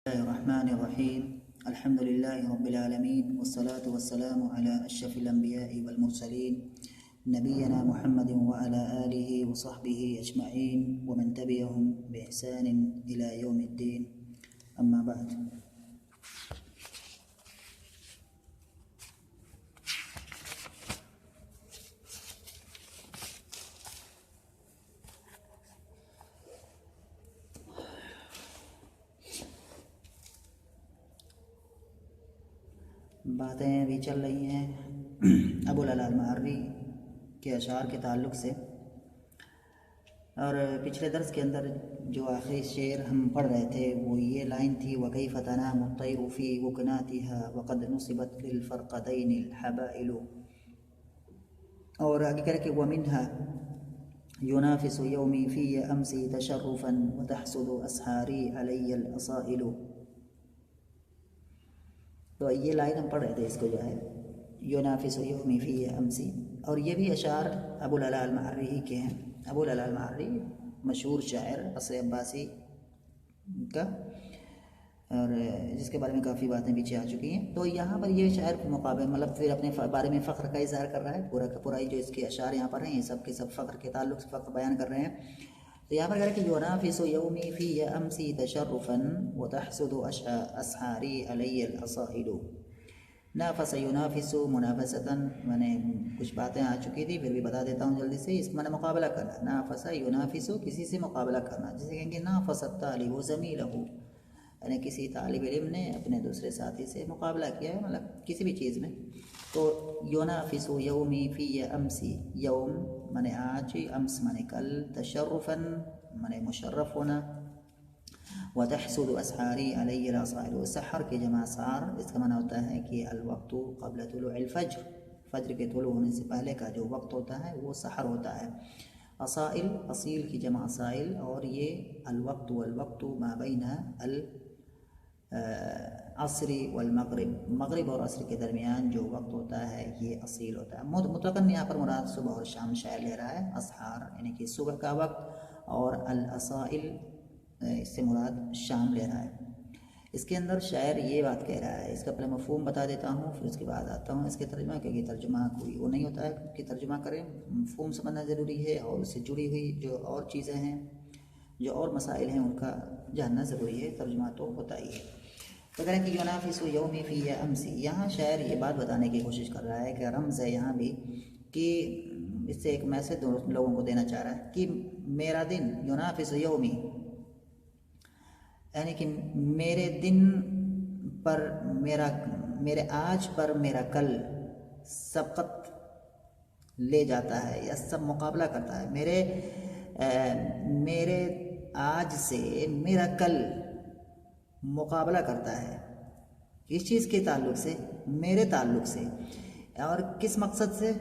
الله الرحمن الرحيم. الحمد لله رب العالمين، والصلاة والسلام على أشرف الأنبياء والمرسلين نبينا محمد وعلى آله وصحبه أجمعين ومن تبعهم بإحسان إلى يوم الدين. أما بعد، باتیں ابھی چل رہی ہیں ابوالعلا المعری کے اشعار کے تعلق سے، اور پچھلے درس کے اندر جو آخری شعر ہم پڑھ رہے تھے وہ یہ لائن تھی: وَكَيْفَ تَنَامُ الطَّيْرُ فِي وُكْنَاتِهَا وَقَدْ نُصِبَتْ لِلْفَرْقَدَيْنِ الْحَبَائِلُ، اور آگے کر کے وَمِنْهَا يُنَافِسُ يَوْمِي فِي أَمْسِي تَشَرُّفًا وَتَحْسُدُ أَسْحَارِي عَلَيَّ الْأَصَائِلُ. تو یہ لائن ہم پڑھ رہے تھے، اس کو جو ہے یونافس یومی فی امسی، اور یہ بھی اشعار ابوالعلا المعری ہی کے ہیں. ابوالعلا المعری مشہور شاعر عصر عباسی کا، اور جس کے بارے میں کافی باتیں پیچھے آ چکی ہیں. تو یہاں پر یہ شاعر مقابل مطلب پھر اپنے بارے میں فخر کا اظہار کر رہا ہے. پورا کا پورا جو اس کے اشعار یہاں پر ہیں یہ سب کے سب فخر کے تعلق سے فخر بیان کر رہے ہیں. تو یہاں پر کہہ رہا ہے کہ یونافس یومی فی امسی تشرفا وتحسد اسحاری علی الاصائل. نافس ینافس منافستاً، میں نے کچھ باتیں آ چکی تھی پھر بھی بتا دیتا ہوں جلدی سے. اس میں نے مقابلہ کرنا، نافس ینافس کسی سے مقابلہ کرنا، جسے کہیں گے نافس الطالب زمیلہ، یعنی کسی طالب علم نے اپنے دوسرے ساتھی سے مقابلہ کیا ہے، مطلب کسی بھی چیز میں. تو یونافس یومی فی امسی، یوم من آج، امس من کل، تشرفاً من مشرف ہونا، وتحسد اسحاری علی الاصائل، سحر کی جمع سار، اس کا معنی ہوتا ہے کہ الوقت قبل طلوع الفجر، فجر کے طلوع ہونے سے پہلے کا جو وقت ہوتا ہے وہ سحر ہوتا ہے. اصائل، اصیل کی جمع اصائل، اور یہ الوقت والوقت ما بین العصر والمغرب، مغرب اور عصر کے درمیان جو وقت ہوتا ہے یہ اصیل ہوتا ہے. مطلقاً یہاں پر مراد صبح اور شام شاعر لے رہا ہے. اسحار یعنی کہ صبح کا وقت، اور الاصائل اس سے مراد شام لے رہا ہے. اس کے اندر شاعر یہ بات کہہ رہا ہے، اس کا پہلے مفہوم بتا دیتا ہوں پھر اس کے بعد آتا ہوں اس کے ترجمہ، کیونکہ ترجمہ کوئی وہ نہیں ہوتا ہے کہ ترجمہ کریں، مفہوم سمجھنا ضروری ہے، اور اس سے جڑی ہوئی جو اور چیزیں ہیں، جو اور مسائل ہیں، ان کا جاننا ضروری ہے. ترجمہ تو ہوتا ہی ہے. تو کہہ رہے ہیں کہ یونافس یومی فی امسی، یہاں شاعر یہ بات بتانے کی کوشش کر رہا ہے کہ رمز ہے یہاں بھی، کہ اس سے ایک میسج لوگوں کو دینا چاہ رہا ہے کہ میرا دن، یونافس یومی یعنی کہ میرے دن پر میرے آج پر میرا کل سبقت لے جاتا ہے یا سب مقابلہ کرتا ہے. میرے آج سے میرا کل مقابلہ کرتا ہے. کس چیز کے تعلق سے؟ میرے تعلق سے. اور کس مقصد سے؟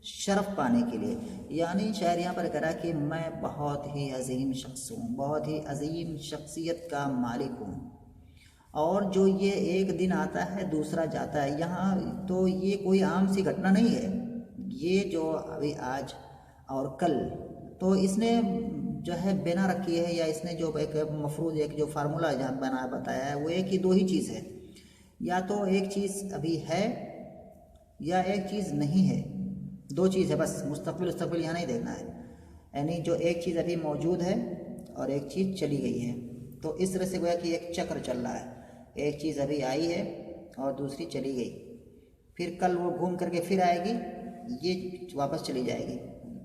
شرف پانے کے لیے. یعنی شاعر یہاں پر کہہ رہا ہے کہ میں بہت ہی عظیم شخص ہوں، بہت ہی عظیم شخصیت کا مالک ہوں، اور جو یہ ایک دن آتا ہے دوسرا جاتا ہے. یہاں تو یہ کوئی عام سی گھٹنا نہیں ہے، یہ جو ابھی آج اور کل، تو اس نے جو ہے بنا رکھی ہے، یا اس نے جو ایک مفروض ایک جو فارمولہ جہاں بنا بتایا ہے وہ ایک ہی دو ہی چیز ہے، یا تو ایک چیز ابھی ہے یا ایک چیز نہیں ہے. دو چیز ہے بس، مستقبل یہاں نہیں دیکھنا ہے. یعنی جو ایک چیز ابھی موجود ہے اور ایک چیز چلی گئی ہے. تو اس طرح سے گویا کہ ایک چکر چل رہا ہے، ایک چیز ابھی آئی ہے اور دوسری چلی گئی، پھر کل وہ گھوم کر کے پھر آئے گی، یہ واپس چلی جائے گی،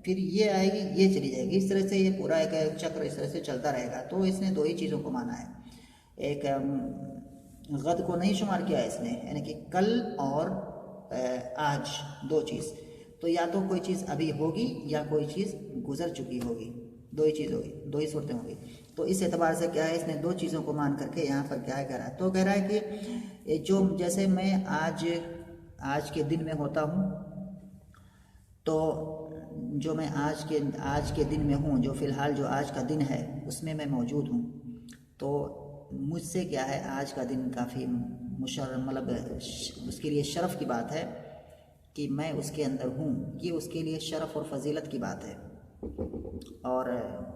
پھر یہ آئے گی، یہ چلی جائے گی. اس طرح سے یہ پورا ایک چکر اس طرح سے چلتا رہے گا. تو اس نے دو ہی چیزوں کو مانا ہے، ایک غد کو نہیں شمار کیا اس نے، یعنی کہ کل اور آج، دو چیز. تو یا تو کوئی چیز ابھی ہوگی یا کوئی چیز گزر چکی ہوگی، دو ہی چیز ہوگی، دو ہی صورتیں ہوگی. تو اس اعتبار سے کیا ہے، اس نے دو چیزوں کو مان کر کے یہاں پر کیا کہہ رہا ہے. تو کہہ رہا ہے کہ جو جیسے میں آج کے دن میں ہوتا ہوں، تو جو میں آج کے دن میں ہوں، جو فی الحال جو آج کا دن ہے اس میں میں موجود ہوں، تو مجھ سے کیا ہے آج کا دن کافی مطلب اس کے لیے شرف کی بات ہے کہ میں اس کے اندر ہوں. یہ اس کے لیے شرف اور فضیلت کی بات ہے، اور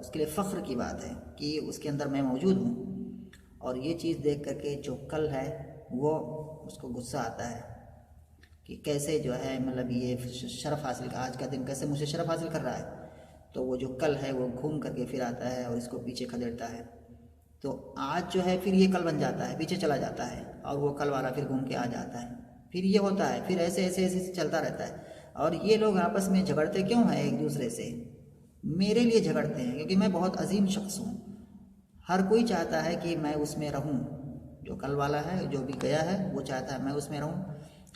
اس کے لیے فخر کی بات ہے کہ اس کے اندر میں موجود ہوں. اور یہ چیز دیکھ کر کے جو کل ہے وہ اس کو غصہ آتا ہے کہ کیسے جو ہے مطلب یہ شرف حاصل آج کا دن کیسے مجھے شرف حاصل کر رہا ہے. تو وہ جو کل ہے وہ گھوم کر کے پھر آتا ہے اور اس کو پیچھے کھدیڑتا ہے. تو آج جو ہے پھر یہ کل بن جاتا ہے، پیچھے چلا جاتا ہے اور وہ کل والا پھر گھوم کے آ جاتا ہے. پھر یہ ہوتا ہے، پھر ایسے ایسے ایسے چلتا رہتا ہے. اور یہ لوگ آپس میں جھگڑتے کیوں ہیں ایک دوسرے سے؟ میرے لیے جھگڑتے ہیں کیونکہ میں بہت عظیم شخص ہوں. ہر کوئی چاہتا ہے کہ میں اس میں رہوں، جو کل والا ہے جو بھی گیا ہے وہ چاہتا ہے میں اس میں رہوں،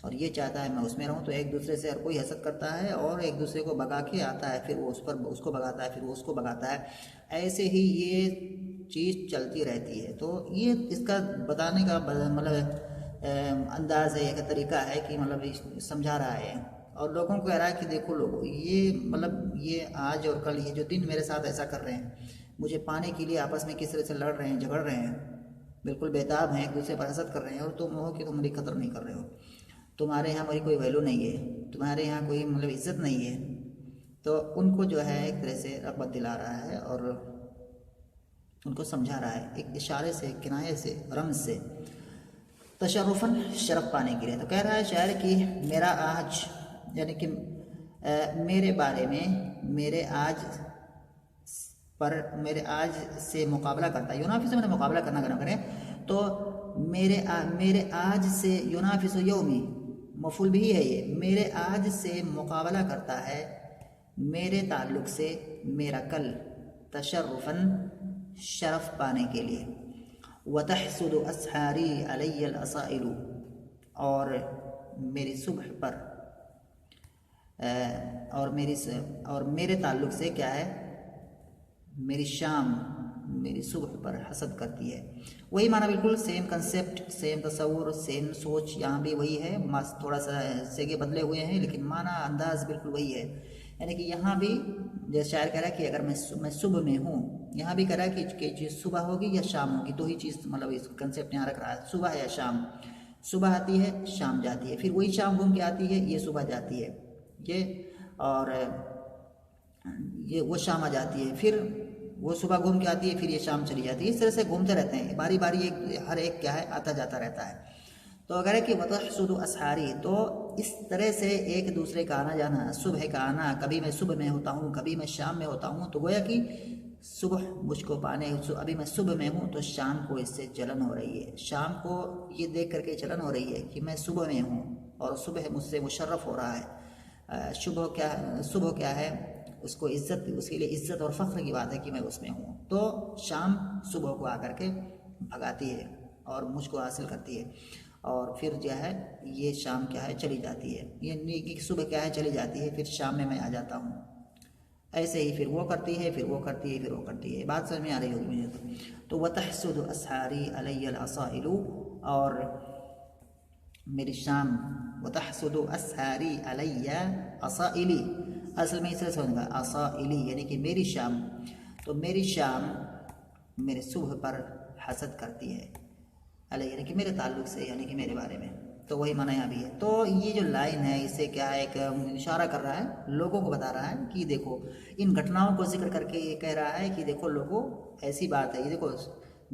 اور یہ چاہتا ہے میں اس میں رہوں. تو ایک دوسرے سے ہر کوئی حسد کرتا ہے اور ایک دوسرے کو بگا کے آتا ہے، پھر وہ اس کو بگاتا ہے، پھر وہ اس کو بگاتا ہے. ایسے ہی یہ چیز چلتی رہتی ہے. تو یہ اس کا بتانے کا مطلب انداز ہے، ایک طریقہ ہے کہ مطلب سمجھا رہا ہے اور لوگوں کو کہہ رہا ہے کہ دیکھو لوگوں، یہ مطلب یہ آج اور کل یہ جو دن میرے ساتھ ایسا کر رہے ہیں، مجھے پانے کے لیے آپس میں کس طرح سے لڑ رہے ہیں، جھگڑ رہے ہیں، بالکل بےتاب ہیں، ایک دوسرے پر حسد کر رہے ہیں. اور تم ہو کہ تم میری قدر نہیں کر رہے ہو، تمہارے یہاں میری کوئی ویلو نہیں ہے، تمہارے یہاں کوئی مطلب عزت نہیں ہے. تو ان کو جو ہے ایک طرح سے رغبت دلا رہا ہے اور ان کو سمجھا رہا ہے ایک اشارے سے، کنایے سے، رمز سے، تشرفاً شرف پانے کے لیے. تو کہہ رہا ہے شاعر کہ میرا آج یعنی کہ میرے بارے میں میرے آج سے مقابلہ کرتا ہے. یونافس سے مقابلہ کرنا کریں تو میرے آج سے یونافس یومی مفعول بھی ہے. یہ میرے آج سے مقابلہ کرتا ہے میرے تعلق سے میرا کل، تشرفاً شرف پانے کے لیے. وتحسد اسحاری علی الاسائل، اور میری صبح پر اور میرے تعلق سے کیا ہے، میری شام میری صبح پر حسد کرتی ہے. وہی معنی بالکل سیم کنسیپٹ، سیم تصور، سیم سوچ یہاں بھی وہی ہے، تھوڑا سا سیگے بدلے ہوئے ہیں لیکن معنی انداز بالکل وہی ہے. یعنی کہ یہاں بھی جیسے شاعر کہہ رہا ہے کہ اگر میں صبح میں ہوں، یہاں بھی کہہ رہا ہے کہ چیز صبح ہوگی یا شام ہوگی، دو ہی چیز مطلب اس کنسیپٹ یہاں رکھ رہا ہے، صبح یا شام. صبح آتی ہے شام جاتی ہے، پھر وہی شام گھوم کے آتی ہے، یہ صبح جاتی ہے اور یہ وہ شام آ جاتی ہے، پھر وہ صبح گھوم کے آتی ہے، پھر یہ شام چلی جاتی ہے. اس طرح سے گھومتے رہتے ہیں، باری باری ہر ایک کیا ہے آتا جاتا رہتا ہے. تو اگر ہے کہ وتحسد اسحاری، تو اس طرح سے ایک دوسرے کا آنا جانا، صبح کا آنا، کبھی میں صبح میں ہوتا ہوں کبھی میں شام میں ہوتا ہوں. تو گویا کہ صبح مجھ کو پانے، ابھی میں صبح میں ہوں تو شام کو اس سے جلن ہو رہی ہے، شام کو یہ دیکھ کر کے جلن ہو رہی ہے کہ میں صبح میں ہوں اور صبح مجھ سے مشرف ہو رہا ہے. صبح کیا ہے، اس کو عزت، اس کے لیے عزت اور فخر کی بات ہے کہ میں اس میں ہوں. تو شام صبح کو آ کر کے بھگاتی ہے اور مجھ کو حاصل کرتی ہے، اور پھر جو ہے یہ شام کیا ہے چلی جاتی ہے، یہ صبح کیا ہے چلی جاتی ہے، پھر شام میں آ جاتا ہوں. ایسے ہی پھر وہ کرتی ہے، پھر وہ کرتی ہے، پھر وہ کرتی ہے. بات سمجھ میں آ رہی ہوگی مجھے. تو وتحسد اسحاری علی الاسائل، اور میری شام، وتحسد اسحاری علی اسائلی، اصل میں اسے سمجھ گا اسائلی یعنی کہ میری شام. تو میری شام میرے صبح پر حسد کرتی ہے، علی یعنی کہ میرے تعلق سے، یعنی کہ میرے بارے میں. تو وہی معنی یہاں بھی ہے. تو یہ جو لائن ہے اس سے کیا ہے، ایک اشارہ کر رہا ہے، لوگوں کو بتا رہا ہے کہ دیکھو ان گھٹناؤں کو ذکر کر کے یہ کہہ رہا ہے کہ دیکھو لوگوں ایسی بات ہے، یہ دیکھو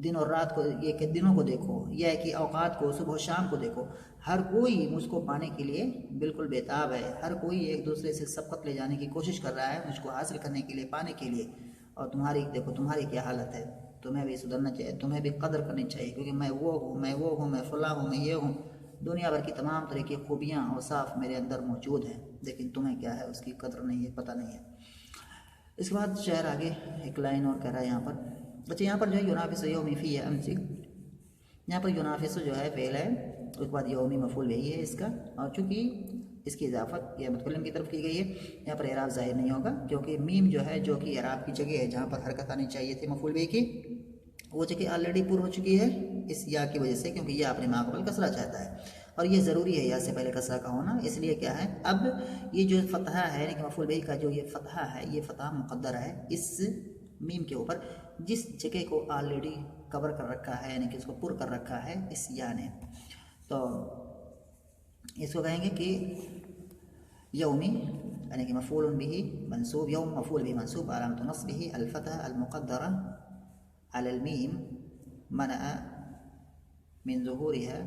دن اور رات کو، یہ کہ دنوں کو دیکھو، یہ ہے کہ اوقات کو، صبح و شام کو دیکھو. ہر کوئی مجھ کو پانے کے لیے بالکل بےتاب ہے، ہر کوئی ایک دوسرے سے سبقت لے جانے کی کوشش کر رہا ہے مجھ کو حاصل کرنے کے لیے، پانے کے لیے. اور تمہاری دیکھو تمہاری کیا حالت ہے. تمہیں بھی سدھرنا چاہیے، تمہیں بھی قدر کرنی چاہیے، کیونکہ میں وہ ہوں، میں فلاں ہوں، میں یہ ہوں. دنیا بھر کی تمام طرح کی خوبیاں اور صاف میرے اندر موجود ہیں، لیکن تمہیں کیا ہے اس کی قدر نہیں ہے، پتہ نہیں ہے. اس کے بعد شعر آگے ایک لائن اور کہہ رہا ہے یہاں پر. بچے یہاں پر جو ہے یونافس یومی فی امسی، یہاں پر یونافس جو ہے فعل ہے، اس کے بعد یومی مفعول بھی ہے اس کا، اور چونکہ اس کی اضافت یا متکلم کی طرف کی گئی ہے، یہاں پر اعراب ظاہر نہیں ہوگا کیونکہ میم جو ہے جو کہ اعراب کی جگہ ہے، جہاں پر حرکت آنی چاہیے تھی مفعول بھی کی، وہ جگہ آلریڈی پر ہو چکی ہے اس یا کی وجہ سے، کیونکہ یہ اپنے ماقبل کسرہ چاہتا ہے اور یہ ضروری ہے یا سے پہلے کسرہ کا ہونا. اس لیے کیا ہے، اب یہ جو فتحہ ہے یعنی کہ مفعول بھی کا جو یہ فتحہ ہے، یہ فتحہ مقدر ہے اس میم کے اوپر، جس جگہ کو آلریڈی کور کر رکھا ہے، یعنی کہ اس کو پر کر رکھا ہے اس یا نے. تو اس کو کہیں گے کہ یومی یعنی کہ مفعول به منصوب، یوم مفعول به منصوب علامة نصبه الفتحة المقدرة على الميم منع من ظهورها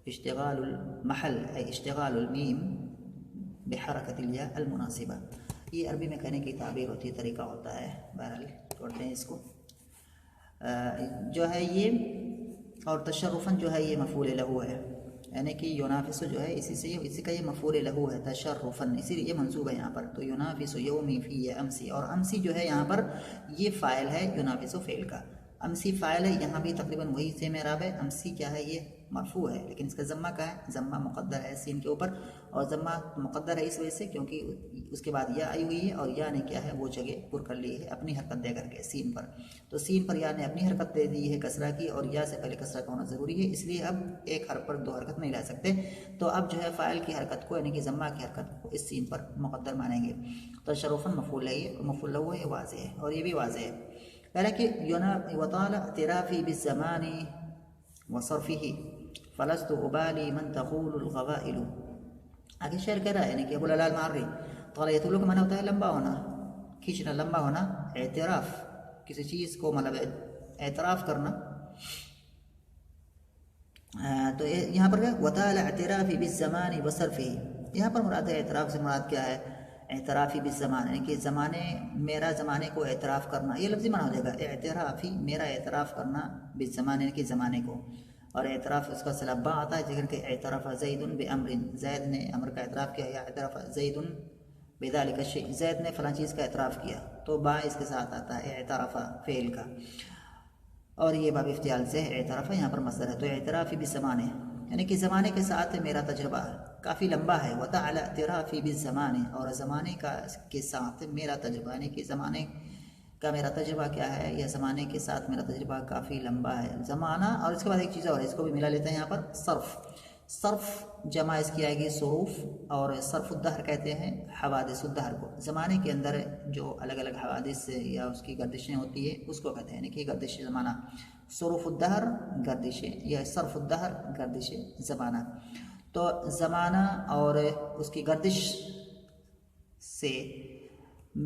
اشتغال المحل أي اشتغال الميم بحركة الياء المناسبة. یہ عربی میں کہنے کی تعبیر ہوتی ہے، طریقہ ہوتا ہے، بہرحال چھوڑتے ہیں اس کو. جو ہے یہ، اور تشرفاً جو ہے یہ مفعول لہو ہے، یعنی کہ یونافس جو ہے اسی کا یہ مفعول لہو ہے تشرفاً، اسی لیے یہ منصوب ہے یہاں پر. تو یونافس یومی فی امسی، اور امسی جو ہے یہاں پر یہ فاعل ہے یونافس فعل کا. امسی فاعل ہے، یہاں بھی تقریباً وہی سے اعراب ہے. امسی کیا ہے، یہ مرفوع ہے، لیکن اس کا ضمہ کا ہے، ضمہ مقدر ہے سین کے اوپر، اور ضمہ مقدر ہے اس وجہ سے کیونکہ اس کے بعد یا آئی ہوئی ہے، اور یا نے کیا ہے وہ جگہ پر کر لی ہے اپنی حرکت دے کر کے سین پر. تو سین پر یا نے اپنی حرکت دے دی ہے کسرہ کی، اور یا سے پہلے کسرہ کا ہونا ضروری ہے، اس لیے اب ایک حرف پر دو حرکت نہیں لا سکتے. تو اب جو ہے فاعل کی حرکت کو یعنی کہ ضمہ کی حرکت کو اس سین پر مقدر مانیں گے. تشرفاً مفعول ہے، یہ مفعول لہو ہے، واضح ہے، اور یہ بھی واضح ہے. پہلے کہ وطال اعترافی بالزمان وصرفه فلست ابالی من تقول القبائل. آگے شعر کہہ رہا ہے یعنی کہ ابو العلاء المعری، طال یطول کا معنی ہوتا ہے لمبا ہونا، کھینچنا، لمبا ہونا. اعتراف کسی چیز کو مطلب اعتراف کرنا. تو یہاں پر وطال اعترافی بالزمان وصرفه، یہاں پر مراد ہے اعتراف سے مراد کیا ہے، اعترافی بالزمان یعنی کہ زمانے، میرا زمانے کو اعتراف کرنا. یہ لفظی معنی ہو جائے گا اعترافی، میرا اعتراف کرنا، بالزمان یعنی کہ زمانے کو. اور اعتراف اس کا صلہ آتا ہے جیسے کہ اعتراف زید بامر، زید نے امر کا اعتراف کیا، یا اعتراف زید بذلک الشیء، زید نے فلاں چیز کا اعتراف کیا، تو با اس کے ساتھ آتا ہے اعتراف فعل کا. اور یہ باب افتعال سے اعتراف یہاں پر مصدر ہے. تو اعترافی بالزمان یعنی کہ زمانے کے ساتھ میرا تجربہ کافی لمبا ہے. وتعالى اعترافی بالزمان، اور زمانے کے ساتھ میرا تجربہ یعنی کہ زمانے کا میرا تجربہ کیا ہے، یا زمانے کے ساتھ میرا تجربہ کافی لمبا ہے. زمانہ، اور اس کے بعد ایک چیز اور ہے، اس کو بھی ملا لیتے ہیں یہاں پر، صرف. صرف جمع اس کی آئے گی صروف، اور صرف الدہر کہتے ہیں حوادث الدہر کو. زمانے کے اندر جو الگ الگ حوادث یا اس کی گردشیں ہوتی ہیں اس کو کہتے ہیں، یعنی کہ گردش زمانہ. صروف الدہر گردشیں، یا صرف الدہر گردش زمانہ. تو زمانہ اور اس کی گردش سے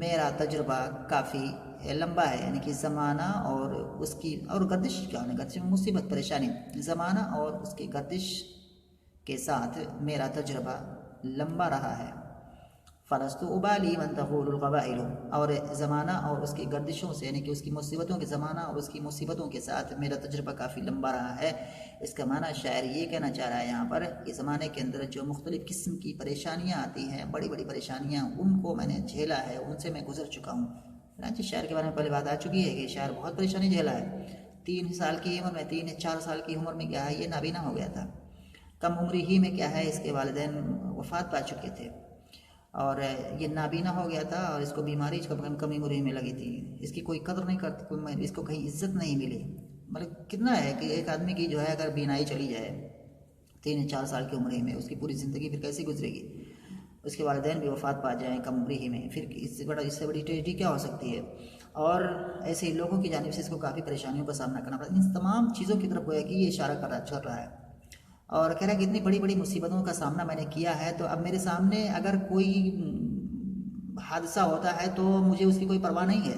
میرا تجربہ کافی لمبا ہے، یعنی کہ زمانہ اور اس کی، اور گردش کیا ہونا، گردش میں مصیبت پریشانی، زمانہ اور اس کی گردش کے ساتھ میرا تجربہ لمبا رہا ہے. فلست ابالی من تقول القبائل، اور زمانہ اور اس کی گردشوں سے یعنی کہ اس کی مصیبتوں کے، زمانہ اور اس کی مصیبتوں کے ساتھ میرا تجربہ کافی لمبا رہا ہے. اس کا معنی شاعر یہ کہنا چاہ رہا ہے یہاں پر کہ زمانے کے اندر جو مختلف قسم کی پریشانیاں آتی ہیں، بڑی بڑی پریشانیاں، ان کو میں نے جھیلا ہے، ان سے میں گزر چکا ہوں. شاعر کے بارے میں پہلے بات آ چکی ہے کہ شاعر بہت پریشانی جھیلا ہے. 3 سال کی عمر میں، 4 سال کی عمر میں کیا ہے یہ نابینا ہو گیا تھا. کم عمری ہی میں کیا ہے اس کے والدین وفات پا چکے تھے، اور یہ نابینا ہو گیا تھا، اور اس کو بیماری کم عمری میں لگی تھی. اس کی کوئی قدر نہیں کرتی، اس کو کہیں عزت نہیں ملی. مطلب کتنا ہے کہ ایک آدمی کی جو ہے اگر بینائی چلی جائے 3-4 سال کی عمر ہی میں، اس کی پوری زندگی پھر کیسے گزرے گی. اس کے والدین بھی وفات پا جائیں کم عمری ہی میں، پھر اس سے بڑی ٹریجڈی کیا ہو سکتی ہے. اور ایسے ہی لوگوں کی جانب سے اس کو کافی پریشانیوں کا سامنا کرنا پڑتا ہے. ان تمام چیزوں کی طرف گویا کہ یہ اشارہ کر رہا ہے، اور کہہ رہا ہے کہ اتنی بڑی بڑی مصیبتوں کا سامنا میں نے کیا ہے، تو اب میرے سامنے اگر کوئی حادثہ ہوتا ہے تو مجھے اس کی کوئی پرواہ نہیں ہے.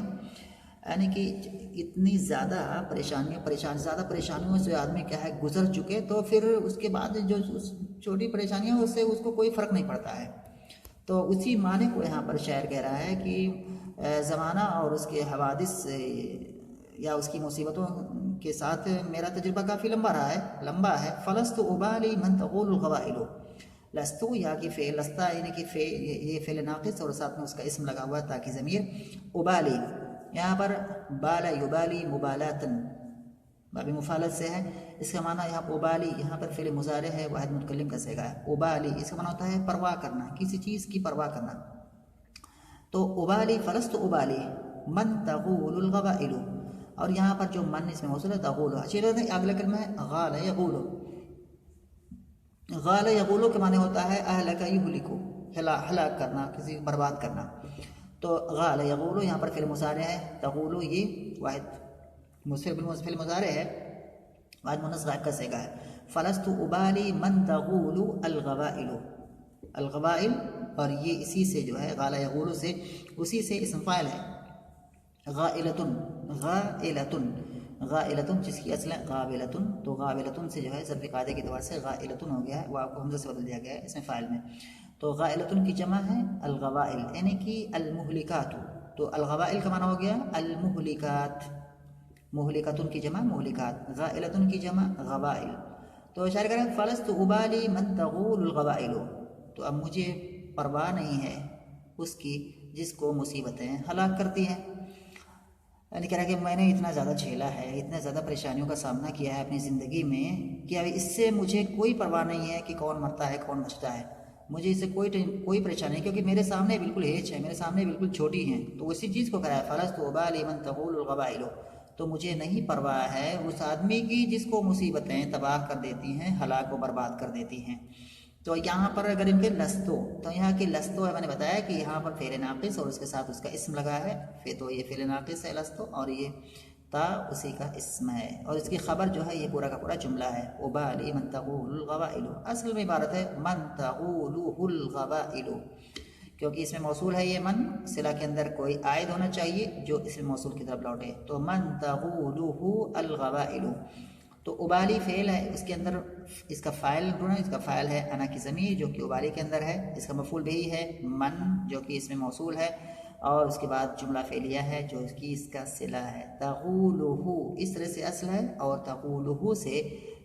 یعنی کہ اتنی زیادہ پریشانیوں سے آدمی کیا ہے گزر چکے، تو پھر اس کے بعد جو چھوٹی پریشانیاں اس سے اس کو کوئی فرق نہیں پڑتا ہے. تو اسی معنی کو یہاں پر شاعر کہہ رہا ہے کہ زمانہ اور اس کے حوادث یا اس کی مصیبتوں کے ساتھ میرا تجربہ کافی لمبا ہے. فلست ابالی من تقول القبائل، لستو یا کہ فعل لستا یعنی کہ یہ فعل ناقص اور ساتھ میں اس کا اسم لگا ہوا ہے تاکہ ضمیر. ابالی یہاں پر بالا یبالی مبالاتن باب مفالت سے ہے. اس کا معنی یہاں ابالی، یہاں پر فعل مضارع ہے، واحد متکلم کا صیغہ ہے. ابالی اس کا معنی ہوتا ہے پرواہ کرنا، کسی چیز کی پرواہ کرنا. تو ابالی فلست ابالی من تقول القبائل، اور یہاں پر جو من اس میں موصول ہے تقول. اچھی بات ہے، اگلا کلمہ ہے غال یغول. غال یغول کے معنی ہوتا ہے اہلک یہلکو، ہلاک کرنا، کسی برباد کرنا. تو غال یغول یہاں پر فعل مضارع ہے، تقول یہ واحد فعل مضارع ہے، واحد مؤنث غائب کا صیغہ ہے. فلست ابالی من تقول القبائل، اور یہ اسی سے جو ہے غال یغول سے، اسی سے اسم فاعل ہے. غائلتن غائلتن جس کی اصل ہے غابلتن، تو غابلتن سے جو ہے ظرفی قاعدے کے اعتبار سے غائلتن ہو گیا ہے، واو کو حمزہ سے بدل دیا گیا ہے اس میں فاعل میں. تو غائلتن کی جمع ہے الغوائل یعنی کہ المہلکات. تو الغوائل کا معنی ہو گیا المہلکات، مہلکتن کی جمع مہلکات، غائلتن کی جمع غوائل. تو شاعر کہہ رہے ہیں فلست ابالی من تغول الغوائل، تو اب مجھے پرواہ نہیں ہے اس کی جس کو مصیبتیں ہلاک کرتی ہیں. یعنی کہہ رہا ہے کہ میں نے اتنا زیادہ جھیلا ہے، اتنا زیادہ پریشانیوں کا سامنا کیا ہے اپنی زندگی میں کہ اب اس سے مجھے کوئی پرواہ نہیں ہے کہ کون مرتا ہے کون بچتا ہے، مجھے اس سے کوئی پریشانی نہیں، کیونکہ میرے سامنے بالکل ہیچ ہے، میرے سامنے بالکل چھوٹی ہیں. تو اسی چیز کو کہا ہے فلست ابالی من تغول الغوائل، تو مجھے نہیں پرواہ ہے اس آدمی کی جس کو مصیبتیں تباہ کر دیتی ہیں، ہلاک و برباد کر دیتی ہیں. تو یہاں پر اگر ان کے لستو، تو یہاں کی لستو ہے، میں نے بتایا کہ یہاں پر فعل ناقص اور اس کے ساتھ اس کا اسم لگا ہے، پھر تو یہ فعل ناقص ہے لستو، اور یہ تا اسی کا اسم ہے، اور اس کی خبر جو ہے یہ پورا کا پورا جملہ ہے ابالی من تغول الغوائل. اصل میں عبارت ہے من تغوله الغوائل، کیونکہ اس میں موصول ہے یہ من، صلہ کے اندر کوئی عائد ہونا چاہیے جو اس میں موصول کی طرف لوٹے. تو من تغوله الغوائل، تو ابالی فعل ہے، اس کے اندر اس کا فاعل ڈھونڈنا، اس کا فاعل ہے انا کی ضمیر جو کہ ابالی کے اندر ہے، اس کا مفعول بھی ہے من جو کہ اس میں موصول ہے، اور اس کے بعد جملہ فعلیہ ہے جو اس کا صلہ ہے. تغولہ اس طرح سے اصل ہے، اور تغولہ سے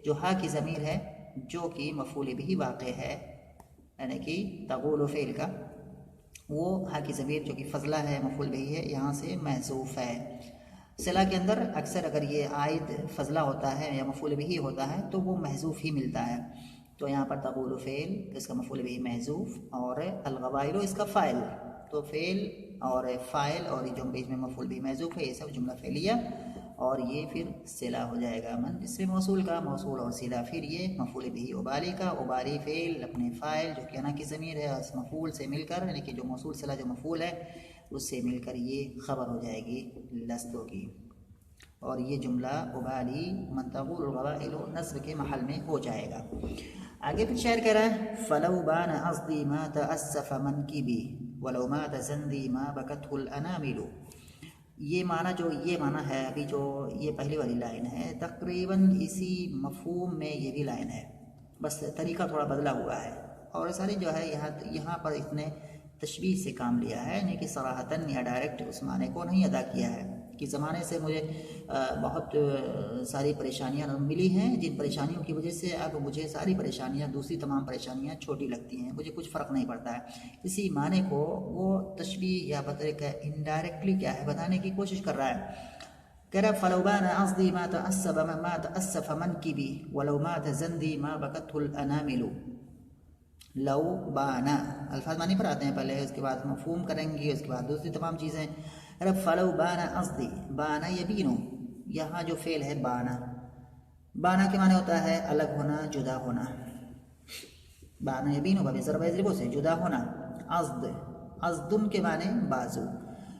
جو ہا کی ضمیر ہے جو کہ مفعول بھی واقع ہے، یعنی کہ تغول فعل کا وہ ہا کی ضمیر جو کہ فضلہ ہے مفعول بھی ہے یہاں سے محذوف ہے. صلہ کے اندر اکثر اگر یہ عائد فضلہ ہوتا ہے یا مفعول بھی ہوتا ہے تو وہ محذوف ہی ملتا ہے. تو یہاں پر تغول فعل اس کا مفعول بھی محذوف، اور الغوائل اس کا فاعل، تو فعل اور فاعل اور جو بیچ میں مفعول بھی محذوف ہے یہ سب جملہ فعلیہ، اور یہ پھر صلہ ہو جائے گا من اس میں موصول کا، موصول اور صلہ پھر یہ مفعول بھی ابالی کا، ابالی فعل اپنے فاعل جو کہ انا کی ضمیر ہے اس مفعول سے مل کر، یعنی کہ جو موصول صلہ جو مفعول ہے اس سے مل کر یہ خبر ہو جائے گی لستوں کی، اور یہ جملہ ابالی من تغول الغوائل نصب کے محل میں ہو جائے گا. آگے پھر شاعر کہہ رہا ہے فلو بان قصدی ما تأسف منکبی ولو مات زندی ما بکته الانامل. یہ معنی ہے ابھی جو یہ پہلی والی لائن ہے تقریباً اسی مفہوم میں یہ بھی لائن ہے، بس طریقہ تھوڑا بدلا ہوا ہے، اور ساری جو ہے یہاں پر اس نے تشبیہ سے کام لیا ہے، یعنی کہ صراحتاً یا ڈائریکٹ اس معنی کو نہیں ادا کیا ہے کہ زمانے سے مجھے بہت ساری پریشانیاں ملی ہیں، جن پریشانیوں کی وجہ سے اب مجھے ساری پریشانیاں دوسری تمام پریشانیاں چھوٹی لگتی ہیں، مجھے کچھ فرق نہیں پڑتا ہے. اسی معنی کو وہ تشبیہ یا انڈائریکٹلی کیا ہے بتانے کی کوشش کر رہا ہے. کہہ رہا فلو بان قصدی ما تأسف منکبی ولو مات زندی ما بکته الانامل. لو بانا الفاظ معنی پر آتے ہیں، پہلے اس کے بعد مفہوم کریں گے، اس کے بعد دوسری تمام چیزیں. رب فلو بانا قصدی، بانا یبینو، یہاں جو فعل ہے بانا، بانا کے معنی ہوتا ہے الگ ہونا، جدا ہونا. بانا یبینو باب ضرب یضربو سے جدا ہونا. قصد، قصدن کے معنی بازو،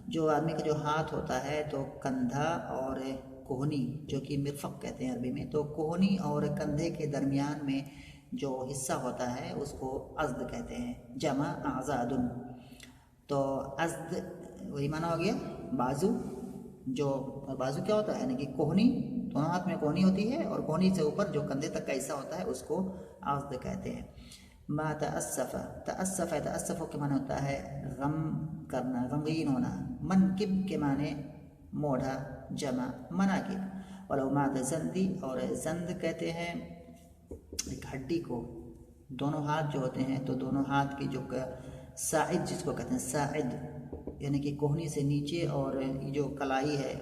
جو آدمی کا جو ہاتھ ہوتا ہے تو کندھا اور کوہنی جو کہ مرفق کہتے ہیں عربی میں، تو کوہنی اور کندھے کے درمیان میں جو حصہ ہوتا ہے اس کو عضد کہتے ہیں، جمع اعضاد. تو عضد وہی معنی ہو گیا بازو، جو بازو کیا ہوتا ہے یعنی کہ کوہنی، دونوں ہاتھ میں کوہنی ہوتی ہے اور کوہنی سے اوپر جو کندھے تک کا حصہ ہوتا ہے اس کو عضد کہتے ہیں. ما تأسف، تأسف ہے، تأسف کے معنی ہوتا ہے غم کرنا، غمگین ہونا. منکب کے معنی موڑھا، جمع مناکب. ولو مات زندی، اور زند کہتے ہیں ایک ہڈی کو، دونوں ہاتھ جو ہوتے ہیں تو دونوں ہاتھ کی جو ساعد جس کو کہتے ہیں ساعد، یعنی کہ کوہنی سے نیچے اور جو کلائی ہے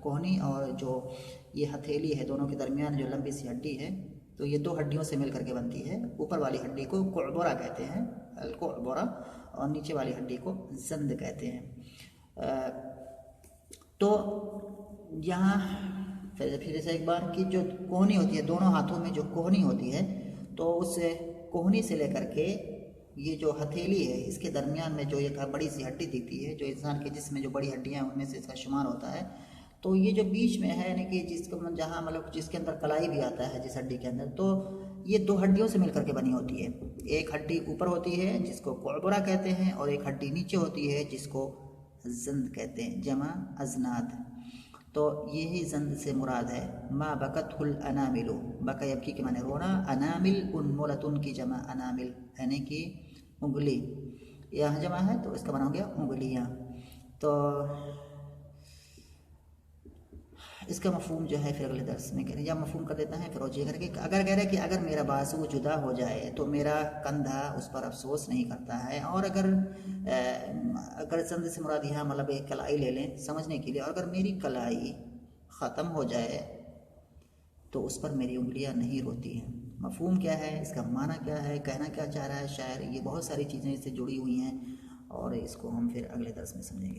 کوہنی اور جو یہ ہتھیلی ہے دونوں کے درمیان جو لمبی سی ہڈی ہے، تو یہ دو ہڈیوں سے مل کر کے بنتی ہے. اوپر والی ہڈی کو قعبرہ کہتے ہیں، القعبرہ، اور نیچے والی ہڈی کو زند کہتے ہیں. تو یہاں پھر سے ایک بار کہ جو کوہنی ہوتی ہے، دونوں ہاتھوں میں جو کوہنی ہوتی ہے، تو اس کوہنی سے لے کر کے یہ جو ہتھیلی ہے اس کے درمیان میں جو ایک بڑی سی ہڈی دکھتی ہے جو انسان کے جسم میں جو بڑی ہڈیاں ہیں ان میں سے اس کا شمار ہوتا ہے، تو یہ جو بیچ میں ہے یعنی کہ جس کو جہاں مطلب جس کے اندر کلائی بھی آتا ہے جس ہڈی کے اندر، تو یہ دو ہڈیوں سے مل کر کے بنی ہوتی ہے. ایک ہڈی اوپر ہوتی ہے جس کو قعبرہ کہتے ہیں، اور ایک ہڈی نیچے ہوتی ہے جس کو زند کہتے ہیں، جمع ازناد. تو یہی زند سے مراد ہے ما بکت الانامل، بکا یبکی کے معنی رونا، انامل انملتن کی جمع انامل یعنی کہ انگلی، یہاں جمع ہے تو اس کا معنی ہو گیا انگلیاں۔ تو اس کا مفہوم جو ہے پھر اگلے درس میں کریں، یا مفہوم کر دیتا ہے پھر روجی کر کے، اگر کہہ رہے کہ اگر میرا بازو جدا ہو جائے تو میرا کندھا اس پر افسوس نہیں کرتا ہے، اور اگر زند سے مراد یہاں مطلب ایک کلائی لے لیں سمجھنے کے لیے، اور اگر میری کلائی ختم ہو جائے تو اس پر میری انگلیاں نہیں روتی ہیں۔ مفہوم کیا ہے، اس کا معنی کیا ہے، کہنا کیا چاہ رہا ہے شاعر، یہ بہت ساری چیزیں اس سے جڑی ہوئی ہیں، اور اس کو ہم پھر اگلے درس میں سمجھیں گے۔